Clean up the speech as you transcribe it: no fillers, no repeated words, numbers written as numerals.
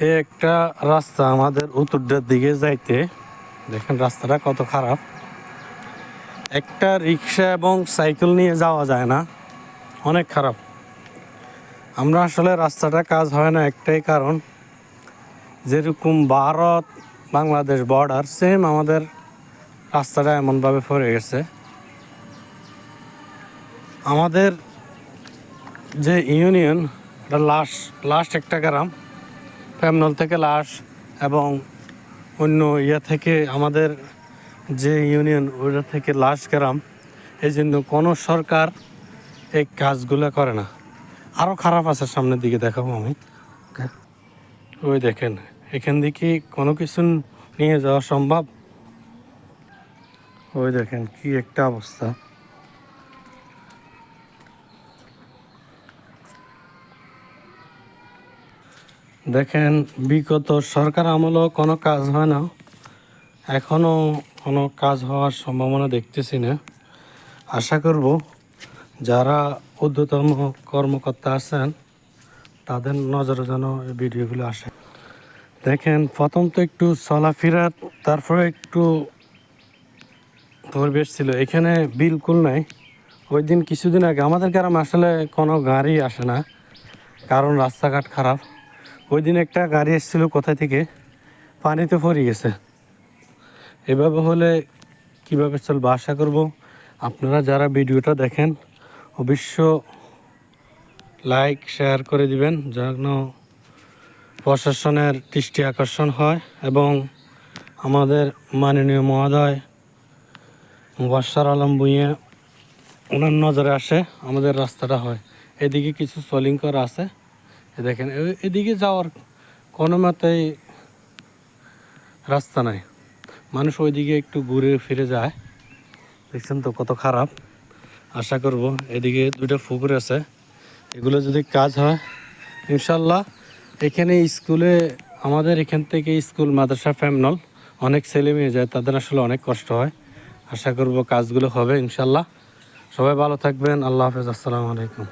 এই একটা রাস্তা আমাদের উত্তরটার দিকে যাইতে, দেখেন রাস্তাটা কত খারাপ। একটা রিক্সা এবং সাইকেল নিয়ে যাওয়া যায় না, অনেক খারাপ। আমরা আসলে রাস্তাটা কাজ হয় না একটাই কারণ, যেরকম ভারত বাংলাদেশ বর্ডার সেম আমাদের রাস্তাটা এমনভাবে পড়ে গেছে। আমাদের যে ইউনিয়ন, এটা লাস্ট একটা গ্রাম, ফ্যামনল থেকে লাশ এবং অন্য থেকে আমাদের যে ইউনিয়ন ওইটা থেকে লাশ গ্রাম। এই জন্য কোনো সরকার এই কাজগুলো করে না। আরও খারাপ আছে, সামনের দিকে দেখাবো আমি। ওই দেখেন, এখান থেকে কোনো কিছু নিয়ে যাওয়া সম্ভব? ওই দেখেন কি একটা অবস্থা। দেখেন বিগত সরকার আমলেও কোনো কাজ হয় না, এখনও কোনো কাজ হওয়ার সম্ভাবনা দেখতেছি না। আশা করব যারা ঊর্ধ্বতন কর্মকর্তা আছেন তাদের নজরে যেন এই ভিডিওগুলো আসে। দেখেন প্রথম তো একটু চলাফেরা, তারপরে একটু পরিবেশ ছিল, এখানে বিলকুল নাই। ওই দিন কিছুদিন আগে আমাদের গ্রামে আসলে কোনো গাড়ি আসে না, কারণ রাস্তাঘাট খারাপ। ওই দিন একটা গাড়ি এসেছিল কোথা থেকে, পানিতে পড়ে গেছে। এভাবে হলে কীভাবে চলবে? আশা করব আপনারা যারা ভিডিওটা দেখেন অবশ্য লাইক শেয়ার করে দিবেন, যেন প্রশাসনের দৃষ্টি আকর্ষণ হয় এবং আমাদের মাননীয় মহোদয় মুবাশশার আলম ভূঁইয়া ওনার নজরে আসে, আমাদের রাস্তাটা হয়। এদিকে কিছু সলিং করা আছে, দেখেন এদিকে যাওয়ার কোনো মতেই রাস্তা নাই, মানুষ ওইদিকে একটু ঘুরে ফিরে যায়। দেখছেন তো কত খারাপ। আশা করব এদিকে দুইটা পুকুর আছে, এগুলো যদি কাজ হয় ইনশাল্লাহ। এখানে স্কুলে আমাদের এখান থেকে স্কুল মাদ্রাসা ফ্যামনল অনেক ছেলে মেয়ে যায়, তাদের আসলে অনেক কষ্ট হয়। আশা করব কাজগুলো হবে ইনশাল্লাহ। সবাই ভালো থাকবেন, আল্লাহ হাফেজ, আসসালামু আলাইকুম।